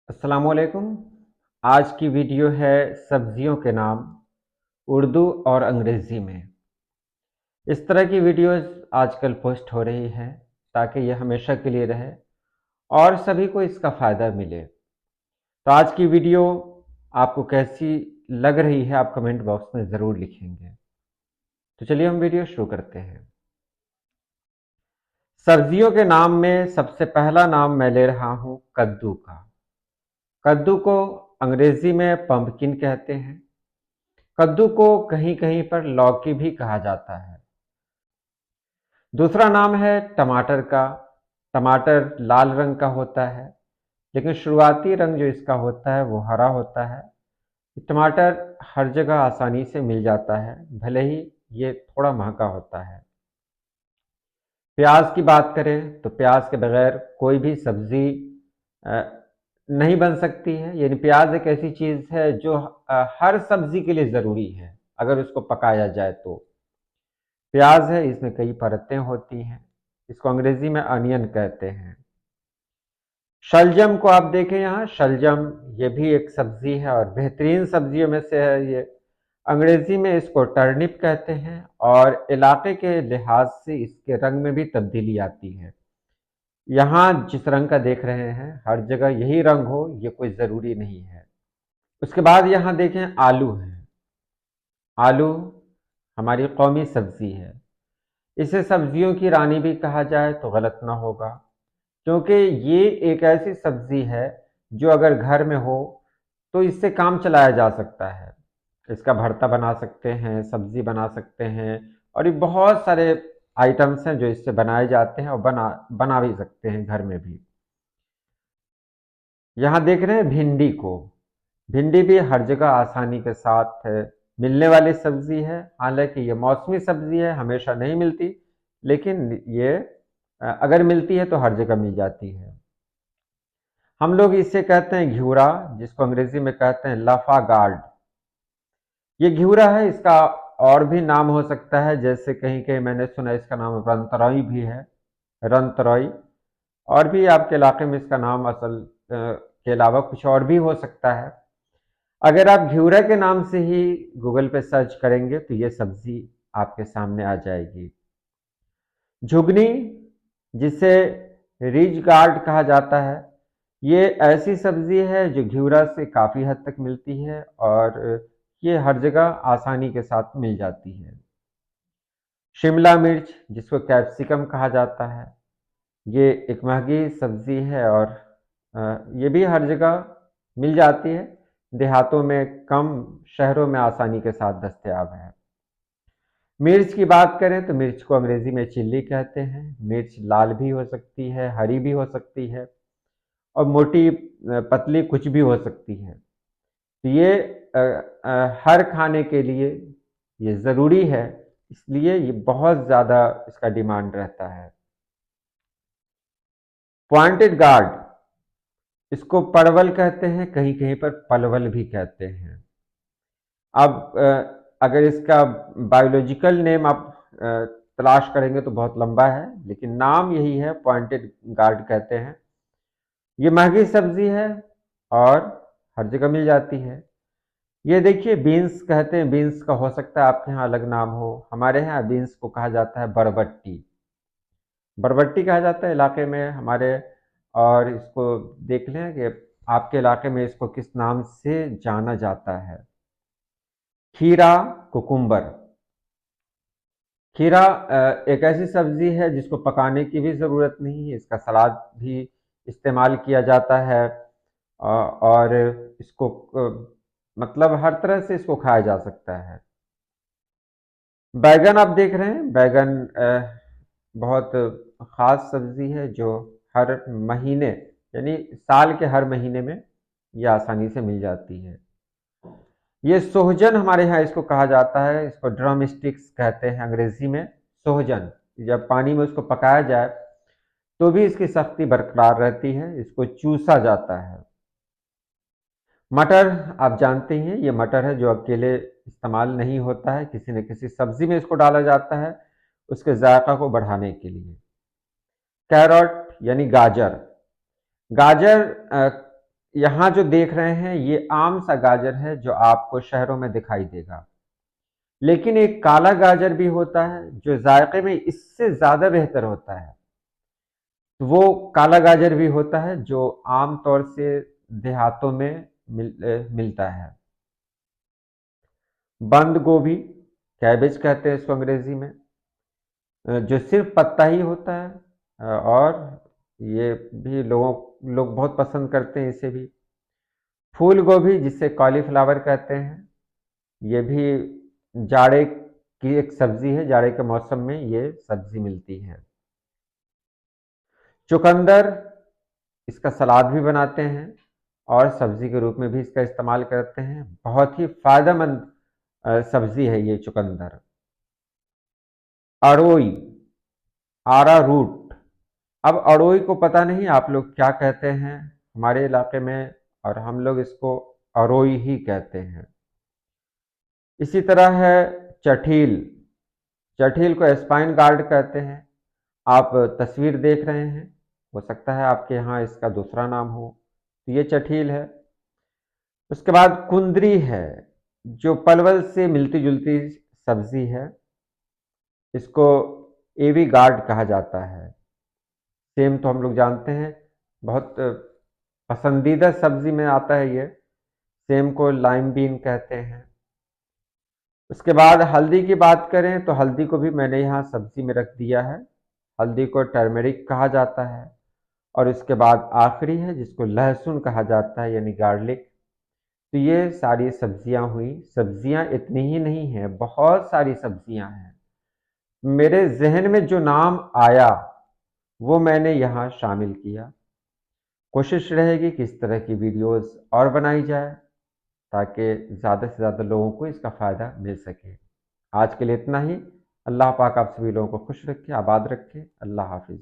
अस्सलामुअलैकुम। आज की वीडियो है सब्जियों के नाम उर्दू और अंग्रेज़ी में। इस तरह की वीडियोस आजकल पोस्ट हो रही हैं ताकि ये हमेशा के लिए रहे और सभी को इसका फ़ायदा मिले। तो आज की वीडियो आपको कैसी लग रही है आप कमेंट बॉक्स में ज़रूर लिखेंगे। तो चलिए हम वीडियो शुरू करते हैं। सब्जियों के नाम में सबसे पहला नाम मैं ले रहा हूँ कद्दू का। कद्दू को अंग्रेज़ी में पम्पकिन कहते हैं। कद्दू को कहीं-कहीं पर लौकी भी कहा जाता है। दूसरा नाम है टमाटर का। टमाटर लाल रंग का होता है, लेकिन शुरुआती रंग जो इसका होता है वो हरा होता है। टमाटर हर जगह आसानी से मिल जाता है, भले ही ये थोड़ा महंगा होता है। प्याज की बात करें तो प्याज के बगैर कोई भी सब्जी अ, नहीं बन सकती है। यानी प्याज एक ऐसी चीज़ है जो हर सब्जी के लिए ज़रूरी है, अगर उसको पकाया जाए तो। प्याज है, इसमें कई परतें होती हैं। इसको अंग्रेजी में अनियन कहते हैं। शलजम को आप देखें यहाँ, शलजम ये भी एक सब्जी है और बेहतरीन सब्जियों में से है ये। अंग्रेजी में इसको टर्निप कहते हैं और इलाके के लिहाज से इसके रंग में भी तब्दीली आती है। यहाँ जिस रंग का देख रहे हैं, हर जगह यही रंग हो ये कोई ज़रूरी नहीं है। उसके बाद यहाँ देखें आलू है। आलू हमारी कौमी सब्जी है। इसे सब्जियों की रानी भी कहा जाए तो गलत ना होगा, क्योंकि ये एक ऐसी सब्जी है जो अगर घर में हो तो इससे काम चलाया जा सकता है। इसका भरता बना सकते हैं, सब्जी बना सकते हैं और ये बहुत सारे आइटम्स हैं जो इससे बनाए जाते हैं और बना बना भी सकते हैं घर में भी। यहाँ देख रहे हैं भिंडी को। भिंडी भी हर जगह आसानी के साथ मिलने वाली सब्जी है। हालांकि ये मौसमी सब्जी है, हमेशा नहीं मिलती, लेकिन ये अगर मिलती है तो हर जगह मिल जाती है। हम लोग इसे कहते हैं घिउरा, जिसको अंग्रेजी में कहते हैं लफा गार्ड। ये घिउरा है, इसका और भी नाम हो सकता है, जैसे कहीं कहीं मैंने सुना इसका नाम रंतरई भी है, रंतरई। और भी आपके इलाके में इसका नाम असल के अलावा कुछ और भी हो सकता है। अगर आप घिउरा के नाम से ही गूगल पे सर्च करेंगे तो ये सब्जी आपके सामने आ जाएगी। झुगनी, जिसे रिज गार्ड कहा जाता है, ये ऐसी सब्जी है जो घिउरा से काफ़ी हद तक मिलती है और ये हर जगह आसानी के साथ मिल जाती है। शिमला मिर्च, जिसको कैप्सिकम कहा जाता है, ये एक महंगी सब्जी है और ये भी हर जगह मिल जाती है। देहातों में कम, शहरों में आसानी के साथ दस्तयाब है। मिर्च की बात करें तो मिर्च को अंग्रेजी में चिल्ली कहते हैं। मिर्च लाल भी हो सकती है, हरी भी हो सकती है और मोटी पतली कुछ भी हो सकती है। तो ये हर खाने के लिए ये ज़रूरी है, इसलिए ये बहुत ज़्यादा इसका डिमांड रहता है। पॉइंटेड गार्ड, इसको परवल कहते हैं, कहीं कहीं पर पलवल भी कहते हैं। अब अगर इसका बायोलॉजिकल नेम आप तलाश करेंगे तो बहुत लंबा है, लेकिन नाम यही है, पॉइंटेड गार्ड कहते हैं। ये महंगी सब्जी है और हर जगह मिल जाती है। ये देखिए बीन्स कहते हैं, बीन्स का हो सकता है आपके यहाँ अलग नाम हो, हमारे यहाँ बीन्स को कहा जाता है बरबट्टी। बरबट्टी कहा जाता है इलाके में हमारे। और इसको देख लें कि आपके इलाके में इसको किस नाम से जाना जाता है। खीरा, कुकुम्बर। खीरा एक ऐसी सब्जी है जिसको पकाने की भी ज़रूरत नहीं है, इसका सलाद भी इस्तेमाल किया जाता है और इसको मतलब हर तरह से इसको खाया जा सकता है। बैगन आप देख रहे हैं, बैगन बहुत ख़ास सब्जी है जो हर महीने, यानी साल के हर महीने में ये आसानी से मिल जाती है। ये सोहजन हमारे यहाँ इसको कहा जाता है, इसको ड्रम स्टिक्स कहते हैं अंग्रेजी में। सोहजन जब पानी में उसको पकाया जाए तो भी इसकी सख्ती बरकरार रहती है, इसको चूसा जाता है। मटर आप जानते हैं, ये मटर है जो अकेले इस्तेमाल नहीं होता है, किसी न किसी सब्जी में इसको डाला जाता है उसके जायका को बढ़ाने के लिए। कैरट यानी गाजर। गाजर यहाँ जो देख रहे हैं ये आम सा गाजर है जो आपको शहरों में दिखाई देगा, लेकिन एक काला गाजर भी होता है जो जायके में इससे ज़्यादा बेहतर होता है। तो वो काला गाजर भी होता है जो आम तौर से देहातों में मिलता है। बंद गोभी, कैबेज कहते हैं इसको अंग्रेजी में, जो सिर्फ पत्ता ही होता है, और ये भी लोग बहुत पसंद करते हैं इसे भी। फूल गोभी जिसे कॉलीफ्लावर कहते हैं, ये भी जाड़े की एक सब्जी है, जाड़े के मौसम में ये सब्जी मिलती है। चुकंदर, इसका सलाद भी बनाते हैं और सब्जी के रूप में भी इसका इस्तेमाल करते हैं। बहुत ही फायदेमंद सब्जी है ये चुकंदर। अड़ोई, आरा रूट। अब अड़ोई को पता नहीं आप लोग क्या कहते हैं हमारे इलाके में, और हम लोग इसको अरोई ही कहते हैं। इसी तरह है चठील, चठील को स्पाइन गार्ड कहते हैं। आप तस्वीर देख रहे हैं, हो सकता है आपके यहाँ इसका दूसरा नाम हो। तो ये चठील है। उसके बाद कुंदरी है, जो पलवल से मिलती जुलती सब्जी है। इसको एवी गार्ड कहा जाता है। सेम तो हम लोग जानते हैं, बहुत पसंदीदा सब्जी में आता है ये। सेम को लाइम बीन कहते हैं। उसके बाद हल्दी की बात करें तो हल्दी को भी मैंने यहाँ सब्जी में रख दिया है। हल्दी को टर्मेरिक कहा जाता है। और इसके बाद आखिरी है जिसको लहसुन कहा जाता है, यानी गार्लिक। तो ये सारी सब्जियां हुई। सब्जियां इतनी ही नहीं हैं, बहुत सारी सब्जियां हैं। मेरे जहन में जो नाम आया वो मैंने यहाँ शामिल किया। कोशिश रहेगी कि इस तरह की वीडियोस और बनाई जाए ताकि ज़्यादा से ज़्यादा लोगों को इसका फ़ायदा मिल सके। आज के लिए इतना ही। अल्लाह पाक आप सभी लोगों को खुश रखे, आबाद रखे। अल्लाह हाफिज़।